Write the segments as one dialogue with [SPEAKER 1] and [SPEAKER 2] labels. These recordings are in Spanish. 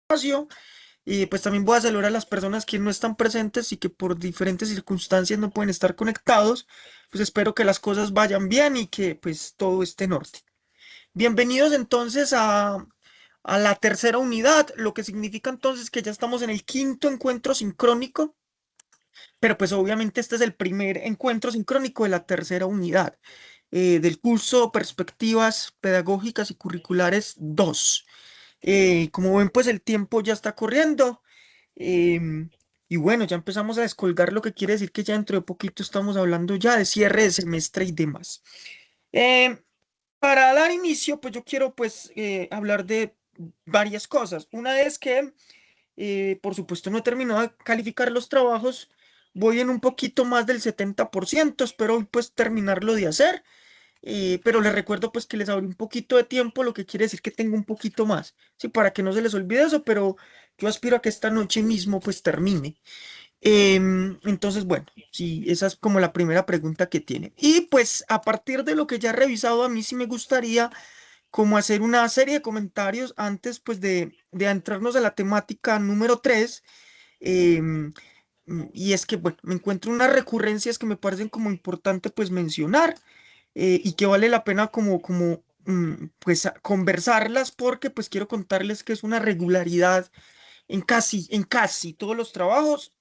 [SPEAKER 1] espacio. Y pues también voy a saludar a las personas que no están presentes y que por diferentes circunstancias no pueden estar conectados. Pues espero que las cosas vayan bien y que pues todo esté en orden. Bienvenidos entonces a la tercera unidad, lo que significa entonces que ya estamos en el quinto encuentro sincrónico, pero pues obviamente este es el primer encuentro sincrónico de la tercera unidad del curso Perspectivas Pedagógicas y Curriculares 2. Como ven, pues el tiempo ya está corriendo. em, y bueno, ya empezamos a descolgar, lo que quiere decir que ya dentro de poquito estamos hablando ya de cierre de semestre y demás. Em, para dar inicio, pues yo quiero pues hablar de varias cosas. Una es que, por supuesto, no he terminado de calificar los trabajos. Voy en un poquito más del 70%. Espero hoy pues terminarlo de hacer. Pero les recuerdo pues que les abrí un poquito de tiempo, lo que quiere decir que tengo un poquito más, sí, para que no se les olvide eso, pero yo aspiro a que esta noche mismo pues termine. Entonces, bueno, sí, esa es como la primera pregunta que tiene. Y pues a partir de lo que ya he revisado, a mí sí me gustaría como hacer una serie de comentarios antes pues de adentrarnos a la temática número 3. Y es que, bueno, me encuentro unas recurrencias que me parecen como importante pues mencionar, y que vale la pena pues conversarlas, porque pues quiero contarles que es una regularidad en casi todos los trabajos,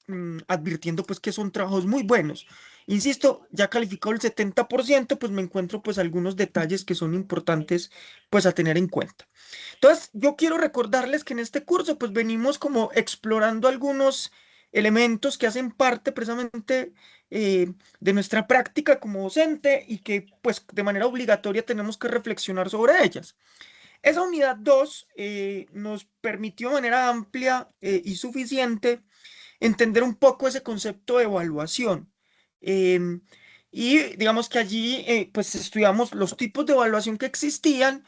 [SPEAKER 1] advirtiendo pues que son trabajos muy buenos. Insisto, ya calificado el 70%, pues me encuentro pues algunos detalles que son importantes pues a tener en cuenta. Entonces, yo quiero recordarles que en este curso pues venimos como explorando algunos elementos que hacen parte precisamente de nuestra práctica como docente y que pues de manera obligatoria tenemos que reflexionar sobre ellas. Esa unidad 2 nos permitió de manera amplia y suficiente entender un poco ese concepto de evaluación. Em, y digamos que allí pues estudiamos los tipos de evaluación que existían.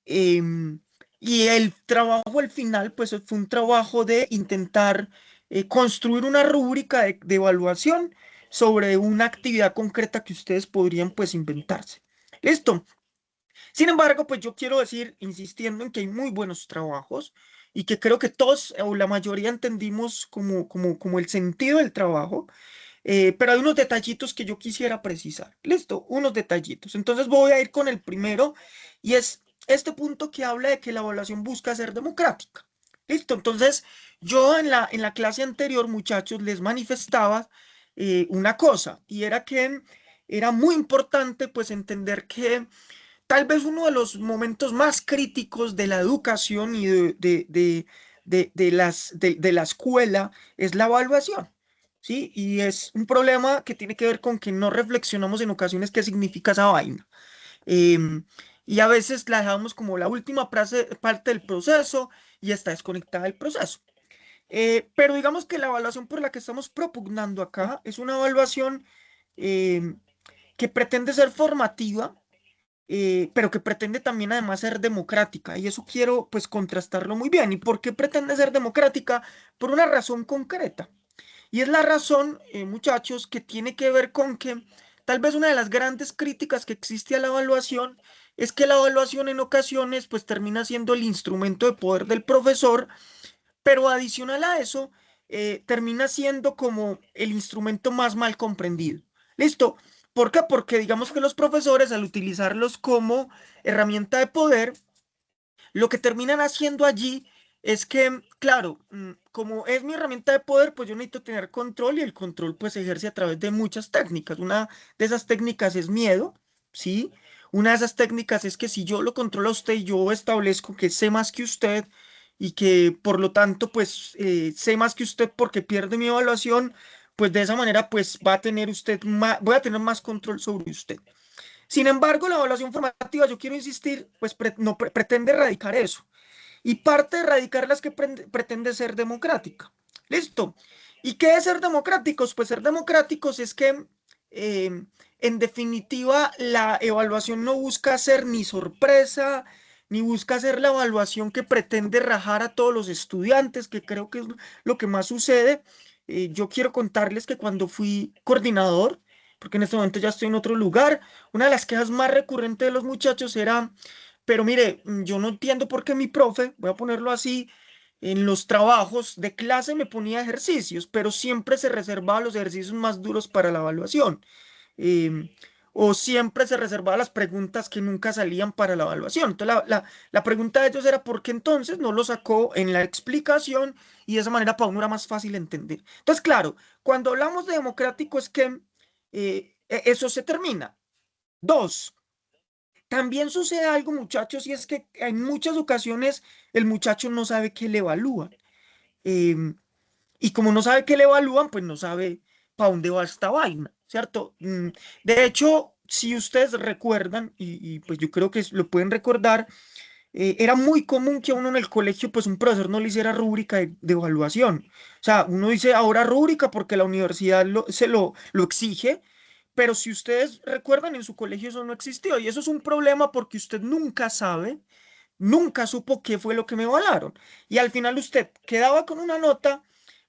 [SPEAKER 1] em, y el trabajo al final pues fue un trabajo de intentar construir una rúbrica de evaluación sobre una actividad concreta que ustedes podrían pues inventarse. Listo. Sin embargo, pues yo quiero decir, insistiendo en que hay muy buenos trabajos y que creo que todos o la mayoría entendimos como el sentido del trabajo, pero hay unos detallitos que yo quisiera precisar. Listo, unos detallitos. Entonces voy a ir con el primero, y es este punto que habla de que la evaluación busca ser democrática. Listo, entonces yo en la clase anterior, muchachos, les manifestaba una cosa, y era que era muy importante pues entender que tal vez uno de los momentos más críticos de la educación y de la escuela es la evaluación, ¿sí? Y es un problema que tiene que ver con que no reflexionamos en ocasiones qué significa esa vaina. Em, y a veces la dejamos como la última parte del proceso y está desconectada del proceso. Pero digamos que la evaluación por la que estamos propugnando acá es una evaluación em, que pretende ser formativa, pero que pretende también además ser democrática. Y eso quiero pues contrastarlo muy bien. ¿Y por qué pretende ser democrática? Por una razón concreta. Y es la razón, muchachos, que tiene que ver con que tal vez una de las grandes críticas que existe a la evaluación es que la evaluación en ocasiones pues termina siendo el instrumento de poder del profesor, pero adicional a eso, termina siendo como el instrumento más mal comprendido. ¿Listo? ¿Por qué? Porque digamos que los profesores, al utilizarlos como herramienta de poder, lo que terminan haciendo allí es que, claro, como es mi herramienta de poder, pues yo necesito tener control, y el control pues se ejerce a través de muchas técnicas. Una de esas técnicas es miedo, ¿sí? Una de esas técnicas es que si yo lo controlo a usted, yo establezco que sé más que usted y que por lo tanto pues sé más que usted porque pierde mi evaluación, pues de esa manera pues va a tener usted más, voy a tener más control sobre usted. Sin embargo, la evaluación formativa, yo quiero insistir, pues no pretende erradicar eso. Y parte de erradicarla es que pretende ser democrática. Listo. ¿Y qué es ser democráticos? Pues ser democráticos es que, eh, en definitiva, la evaluación no busca ser ni sorpresa, ni busca ser la evaluación que pretende rajar a todos los estudiantes, que creo que es lo que más sucede. Yo quiero contarles que cuando fui coordinador, porque en este momento ya estoy en otro lugar, una de las quejas más recurrentes de los muchachos era: pero mire, yo no entiendo por qué mi profe, voy a ponerlo así, en los trabajos de clase me ponía ejercicios, pero siempre se reservaba los ejercicios más duros para la evaluación. em, o siempre se reservaba las preguntas que nunca salían para la evaluación. Entonces, la pregunta de ellos era ¿por qué entonces no lo sacó en la explicación y de esa manera para uno era más fácil entender? Entonces, claro, cuando hablamos de democrático es que eso se termina. Dos, también sucede algo, muchachos, y es que en muchas ocasiones el muchacho no sabe qué le evalúan. em, y como no sabe qué le evalúan, pues no sabe para dónde va esta vaina, ¿cierto? De hecho, si ustedes recuerdan, y pues yo creo que lo pueden recordar, era muy común que a uno en el colegio, pues un profesor no le hiciera rúbrica de evaluación. O sea, uno dice ahora rúbrica porque la universidad lo exige, pero si ustedes recuerdan, en su colegio eso no existió y eso es un problema porque usted nunca sabe, nunca supo qué fue lo que me evaluaron. Y al final usted quedaba con una nota,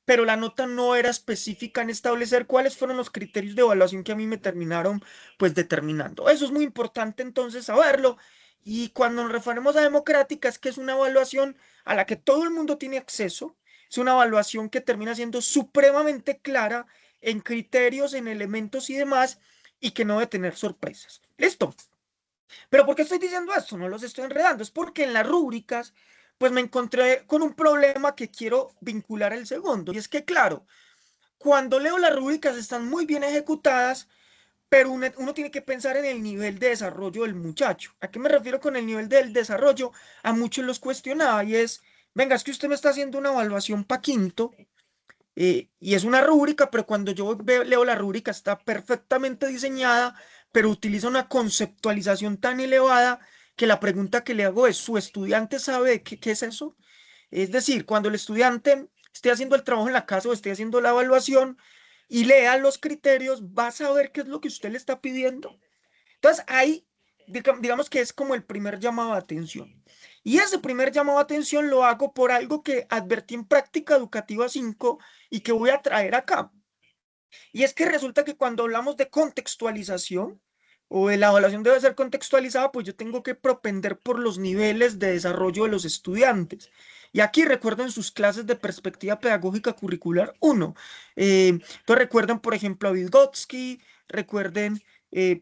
[SPEAKER 1] pero la nota no era específica en establecer cuáles fueron los criterios de evaluación que a mí me terminaron pues determinando. Eso es muy importante entonces saberlo. Y cuando nos referimos a democrática es que es una evaluación a la que todo el mundo tiene acceso. Es una evaluación que termina siendo supremamente clara en criterios, en elementos y demás, y que no debe tener sorpresas. ¿Listo? Pero ¿por qué estoy diciendo esto? No los estoy enredando. Es porque en las rúbricas, pues me encontré con un problema que quiero vincular al segundo. Y es que, claro, cuando leo las rúbricas están muy bien ejecutadas, pero uno tiene que pensar en el nivel de desarrollo del muchacho. ¿A qué me refiero con el nivel del desarrollo? A muchos los cuestionaba y es, venga, es que usted me está haciendo una evaluación para quinto y es una rúbrica, pero cuando yo leo la rúbrica está perfectamente diseñada, pero utiliza una conceptualización tan elevada que la pregunta que le hago es, ¿su estudiante sabe qué es eso? Es decir, cuando el estudiante esté haciendo el trabajo en la casa o esté haciendo la evaluación y lea los criterios, va a saber qué es lo que usted le está pidiendo. Entonces, ahí, digamos que es como el primer llamado de atención. Y ese primer llamado de atención lo hago por algo que advertí en práctica educativa 5 y que voy a traer acá. Y es que resulta que cuando hablamos de contextualización o de la evaluación debe ser contextualizada, pues yo tengo que propender por los niveles de desarrollo de los estudiantes. Y aquí recuerden sus clases de perspectiva pedagógica curricular 1. Entonces recuerden, por ejemplo, a Vygotsky, recuerden,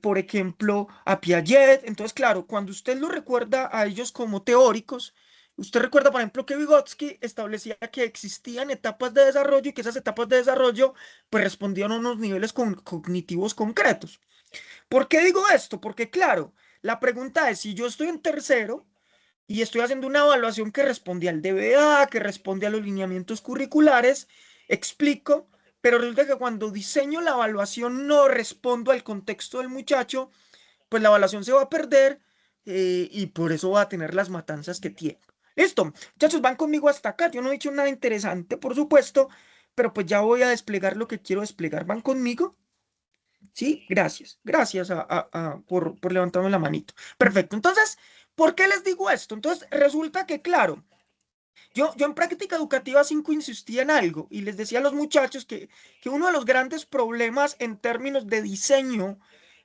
[SPEAKER 1] por ejemplo, a Piaget. Entonces, claro, cuando usted lo recuerda a ellos como teóricos, usted recuerda, por ejemplo, que Vygotsky establecía que existían etapas de desarrollo y que esas etapas de desarrollo pues respondían a unos niveles cognitivos concretos. ¿Por qué digo esto? Porque claro, la pregunta es si yo estoy en tercero y estoy haciendo una evaluación que responde al DBA, que responde a los lineamientos curriculares, explico, pero resulta que cuando diseño la evaluación no respondo al contexto del muchacho, pues la evaluación se va a perder y por eso va a tener las matanzas que tiene. Listo, muchachos, van conmigo hasta acá. Yo no he dicho nada interesante, por supuesto, pero pues ya voy a desplegar lo que quiero desplegar. ¿Van conmigo? Sí, gracias. Gracias por levantarme la manito. Perfecto. Entonces, ¿por qué les digo esto? Entonces, resulta que, claro, yo en práctica educativa 5 insistía en algo y les decía a los muchachos que uno de los grandes problemas en términos de diseño,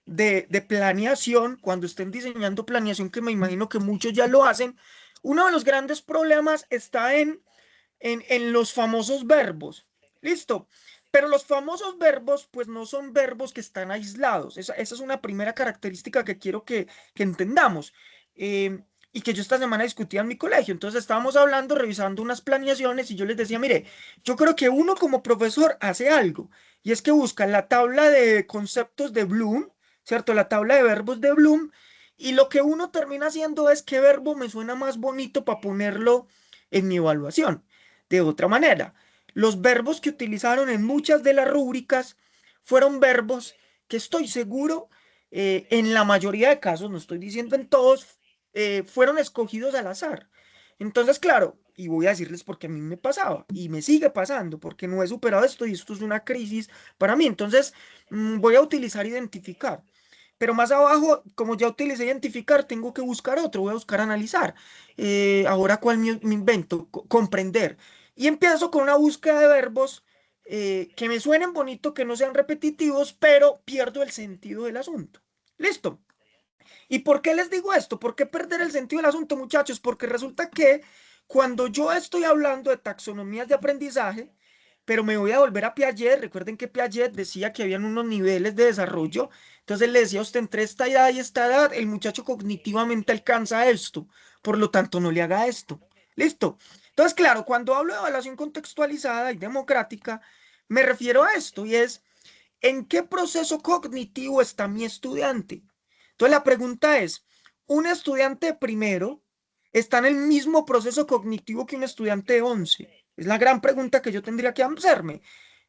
[SPEAKER 1] de planeación, cuando estén diseñando planeación, que me imagino que muchos ya lo hacen, uno de los grandes problemas está en los famosos verbos. Listo. Pero los famosos verbos, pues no son verbos que están aislados. Esa es una primera característica que quiero que entendamos. Y que yo esta semana discutía en mi colegio. Entonces estábamos hablando, revisando unas planeaciones y yo les decía, mire, yo creo que uno como profesor hace algo. Y es que busca la tabla de conceptos de Bloom, ¿cierto? La tabla de verbos de Bloom. Y lo que uno termina haciendo es qué verbo me suena más bonito para ponerlo en mi evaluación. De otra manera, los verbos que utilizaron en muchas de las rúbricas fueron verbos que estoy seguro, en la mayoría de casos, no estoy diciendo en todos, fueron escogidos al azar. Entonces, claro, y voy a decirles porque a mí me pasaba y me sigue pasando porque no he superado esto y esto es una crisis para mí. Entonces, voy a utilizar identificar. Pero más abajo, como ya utilicé identificar, tengo que buscar otro, voy a buscar analizar. Ahora, ¿cuál me invento? Comprender. Y empiezo con una búsqueda de verbos que me suenen bonito, que no sean repetitivos, pero pierdo el sentido del asunto. Listo. ¿Y por qué les digo esto? ¿Por qué perder el sentido del asunto, muchachos? Porque resulta que cuando yo estoy hablando de taxonomías de aprendizaje, pero me voy a volver a Piaget. Recuerden que Piaget decía que habían unos niveles de desarrollo. Entonces le decía a usted, entre esta edad y esta edad, el muchacho cognitivamente alcanza esto. Por lo tanto, no le haga esto. ¿Listo? Entonces, claro, cuando hablo de evaluación contextualizada y democrática, me refiero a esto y es, ¿en qué proceso cognitivo está mi estudiante? Entonces, la pregunta es, ¿un estudiante de primero está en el mismo proceso cognitivo que un estudiante de 11? Es la gran pregunta que yo tendría que hacerme.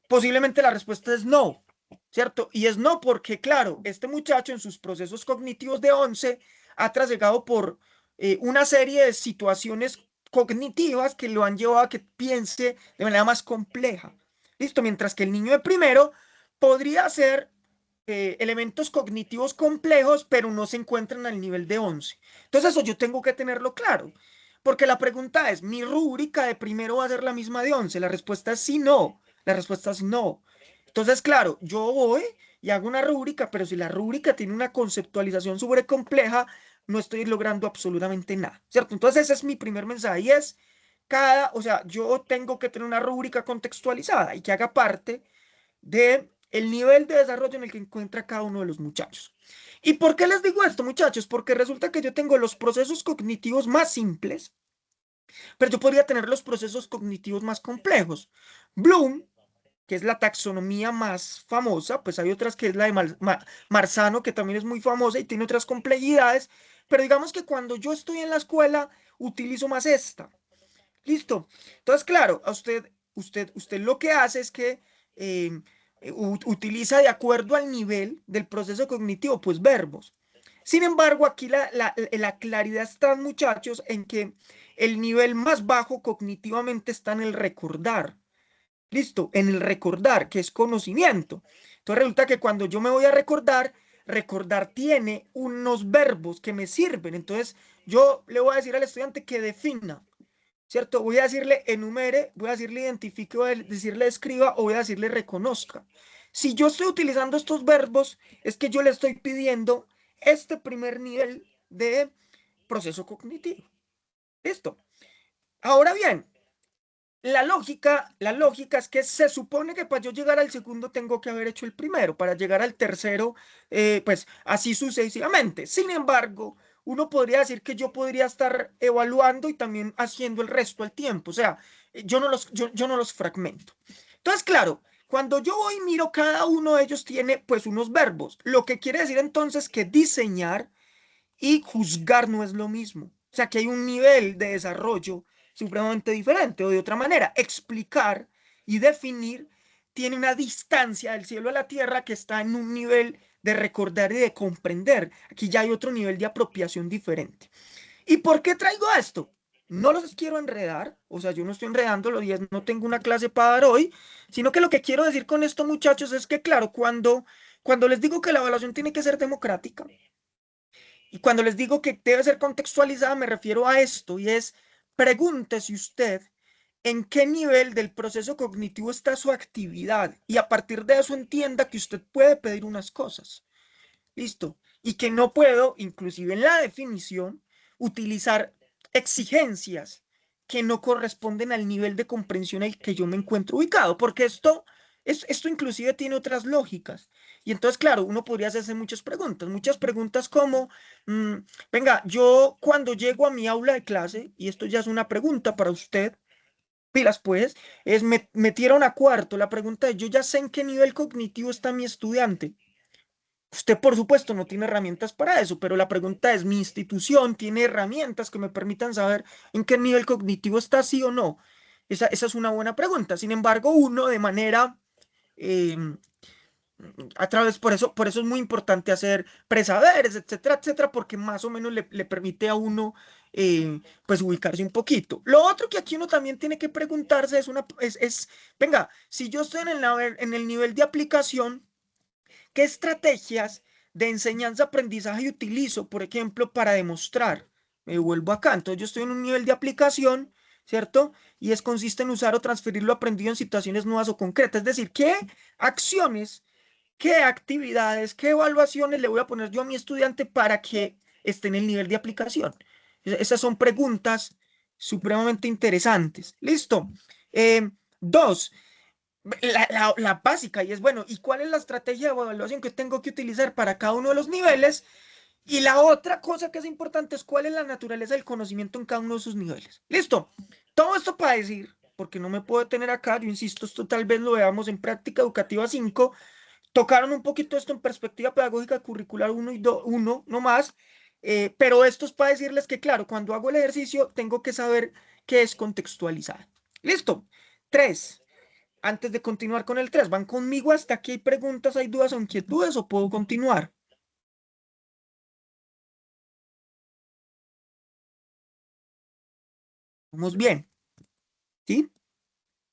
[SPEAKER 1] Posiblemente la respuesta es no, ¿cierto? Y es no porque, claro, este muchacho en sus procesos cognitivos de 11 ha trasegado por una serie de situaciones cognitivas que lo han llevado a que piense de manera más compleja. ¿Listo? Mientras que el niño de primero podría ser elementos cognitivos complejos, pero no se encuentran al nivel de 11. Entonces eso yo tengo que tenerlo claro, porque la pregunta es, ¿mi rúbrica de primero va a ser la misma de 11? La respuesta es sí, no. La respuesta es no. Entonces, claro, yo voy y hago una rúbrica, pero si la rúbrica tiene una conceptualización súper compleja, no estoy logrando absolutamente nada, ¿cierto? Entonces ese es mi primer mensaje y es o sea, yo tengo que tener una rúbrica contextualizada y que haga parte de el nivel de desarrollo en el que encuentra cada uno de los muchachos. ¿Y por qué les digo esto, muchachos? Porque resulta que yo tengo los procesos cognitivos más simples, pero yo podría tener los procesos cognitivos más complejos. Bloom, que es la taxonomía más famosa, pues hay otras que es la de Marzano, que también es muy famosa y tiene otras complejidades, pero digamos que cuando yo estoy en la escuela utilizo más esta. Listo. Entonces, claro, a usted lo que hace es que utiliza de acuerdo al nivel del proceso cognitivo, pues verbos. Sin embargo, aquí la claridad está, muchachos, en que el nivel más bajo cognitivamente está en el recordar. Listo, en el recordar, que es conocimiento. Entonces resulta que cuando yo me voy a recordar, recordar tiene unos verbos que me sirven. Entonces yo le voy a decir al estudiante que defina. ¿Cierto? Voy a decirle enumere, voy a decirle identifique, voy a decirle escriba o voy a decirle reconozca. Si yo estoy utilizando estos verbos, es que yo le estoy pidiendo este primer nivel de proceso cognitivo. ¿Listo? Ahora bien, la lógica es que se supone que para yo llegar al segundo tengo que haber hecho el primero, para llegar al tercero, pues así sucesivamente. Sin embargo, uno podría decir que yo podría estar evaluando y también haciendo el resto al tiempo, o sea, yo no los fragmento. Entonces, claro, cuando yo voy y miro, cada uno de ellos tiene pues unos verbos, lo que quiere decir entonces que diseñar y juzgar no es lo mismo. O sea, que hay un nivel de desarrollo supremamente diferente. O de otra manera, explicar y definir tiene una distancia del cielo a la tierra que está en un nivel de recordar y de comprender. Aquí ya hay otro nivel de apropiación diferente. ¿Y por qué traigo esto? No los quiero enredar, o sea, yo no estoy enredándolo y no tengo una clase para dar hoy, sino que lo que quiero decir con esto, muchachos, es que, claro, cuando les digo que la evaluación tiene que ser democrática, y cuando les digo que debe ser contextualizada, me refiero a esto y es, pregúntese usted en qué nivel del proceso cognitivo está su actividad y a partir de eso entienda que usted puede pedir unas cosas. Listo. Y que no puedo, inclusive en la definición, utilizar exigencias que no corresponden al nivel de comprensión en el que yo me encuentro ubicado, porque esto inclusive tiene otras lógicas. Y entonces, claro, uno podría hacerse muchas preguntas como, mm, venga, yo cuando llego a mi aula de clase, y esto ya es una pregunta para usted, pilas pues, es, me metieron a cuarto, la pregunta es, yo ya sé en qué nivel cognitivo está mi estudiante. Usted, por supuesto, no tiene herramientas para eso, pero la pregunta es, ¿mi institución tiene herramientas que me permitan saber en qué nivel cognitivo está, sí o no? Esa es una buena pregunta. Sin embargo, uno de manera, eh, por eso es muy importante hacer presaberes, etcétera, etcétera, porque más o menos le permite a uno, pues, ubicarse un poquito. Lo otro que aquí uno también tiene que preguntarse venga, si yo estoy en el nivel de aplicación, ¿qué estrategias de enseñanza-aprendizaje utilizo, por ejemplo, para demostrar? Me vuelvo acá. Entonces, yo estoy en un nivel de aplicación, ¿cierto? Y consiste en usar o transferir lo aprendido en situaciones nuevas o concretas. Es decir, ¿qué acciones, qué actividades, qué evaluaciones le voy a poner yo a mi estudiante para que esté en el nivel de aplicación? Esas son preguntas, supremamente interesantes. Listo. Dos, la básica, y es bueno, ¿y cuál es la estrategia de evaluación que tengo que utilizar para cada uno de los niveles? Y la otra cosa que es importante es cuál es la naturaleza del conocimiento en cada uno de sus niveles. Listo. Todo esto para decir, porque no me puedo detener acá, yo insisto, esto tal vez lo veamos en práctica educativa 5. Tocaron un poquito esto en perspectiva pedagógica curricular uno y 1, no más, pero esto es para decirles que, claro, cuando hago el ejercicio tengo que saber qué es contextualizar. Listo. 3. Antes de continuar con el 3, ¿van conmigo hasta aquí? ¿Hay preguntas, hay dudas o inquietudes o puedo continuar? Vamos bien, ¿sí?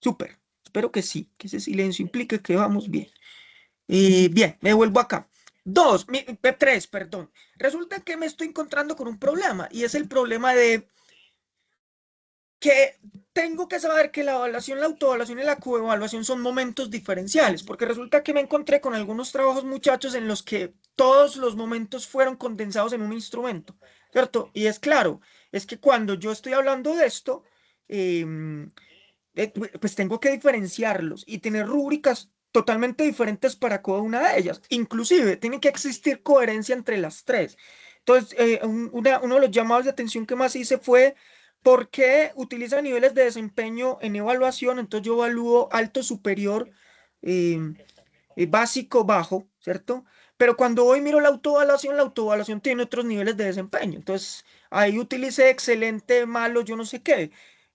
[SPEAKER 1] Súper. Espero que sí, que ese silencio implique que vamos bien. Bien, me vuelvo acá. Tres, perdón. Resulta que me estoy encontrando con un problema y es el problema de que tengo que saber que la evaluación, la autoevaluación y la coevaluación son momentos diferenciales, porque resulta que me encontré con algunos trabajos, muchachos, en los que todos los momentos fueron condensados en un instrumento, ¿cierto? Y es claro, es que cuando yo estoy hablando de esto, em, pues tengo que diferenciarlos y tener rúbricas totalmente diferentes para cada una de ellas. Inclusive, tiene que existir coherencia entre las tres. Entonces, uno de los llamados de atención que más hice fue ¿por qué utiliza niveles de desempeño en evaluación? Entonces yo evalúo alto, superior, eh, básico, bajo, ¿cierto? Pero cuando hoy miro la autoevaluación tiene otros niveles de desempeño. Entonces ahí utilicé excelente, malo, yo no sé qué.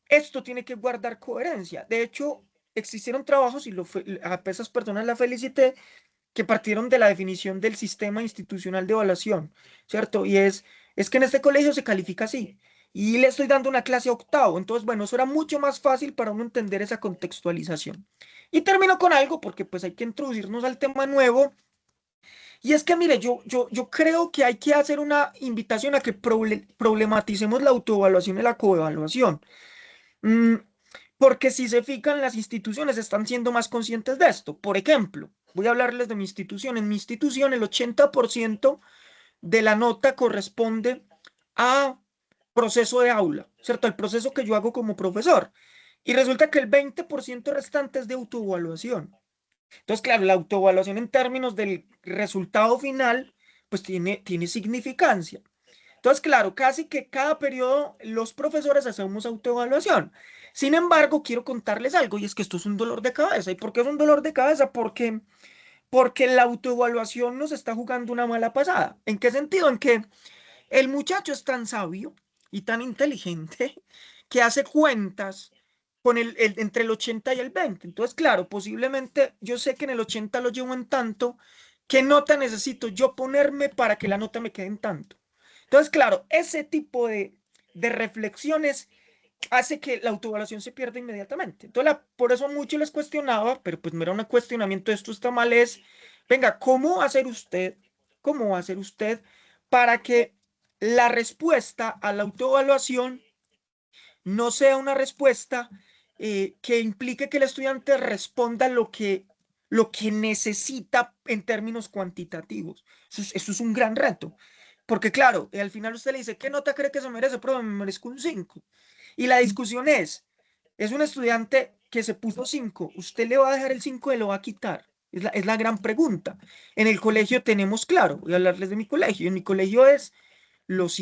[SPEAKER 1] Esto tiene que guardar coherencia. De hecho, existieron trabajos y a esas personas la felicité que partieron de la definición del sistema institucional de evaluación, ¿cierto? Y es que en este colegio se califica así. Y le estoy dando una clase a octavo. Entonces, bueno, eso era mucho más fácil para uno entender esa contextualización. Y termino con algo, porque pues hay que introducirnos al tema nuevo. Y es que, mire, yo creo que hay que hacer una invitación a que problematicemos la autoevaluación y la coevaluación. Mm, Porque si se fijan, las instituciones están siendo más conscientes de esto. Por ejemplo, voy a hablarles de mi institución. En mi institución, el 80% de la nota corresponde a proceso de aula, ¿cierto? El proceso que yo hago como profesor. Y resulta que el 20% restante es de autoevaluación. Entonces, claro, la autoevaluación en términos del resultado final, pues tiene significancia. Entonces, claro, casi que cada periodo los profesores hacemos autoevaluación. Sin embargo, quiero contarles algo y es que esto es un dolor de cabeza. ¿Y por qué es un dolor de cabeza? Porque la autoevaluación nos está jugando una mala pasada. ¿En qué sentido? En que el muchacho es tan sabio y tan inteligente que hace cuentas con entre el 80 y el 20. Entonces, claro, posiblemente yo sé que en el 80 lo llevo en tanto. ¿Qué nota necesito yo ponerme para que la nota me quede en tanto? Entonces, claro, ese tipo de reflexiones hace que la autoevaluación se pierda inmediatamente. Entonces, por eso mucho les cuestionaba, pero pues no era un cuestionamiento, esto está mal, es, venga, cómo va a hacer usted para que la respuesta a la autoevaluación no sea una respuesta que implique que el estudiante responda lo que necesita en términos cuantitativos? Eso es un gran reto. Porque claro, al final usted le dice, ¿qué nota cree que se merece? Pero me merezco un 5. Y la discusión es un estudiante que se puso 5, ¿usted le va a dejar el 5 y lo va a quitar? Es la gran pregunta. En el colegio tenemos claro, voy a hablarles de mi colegio, en mi colegio es los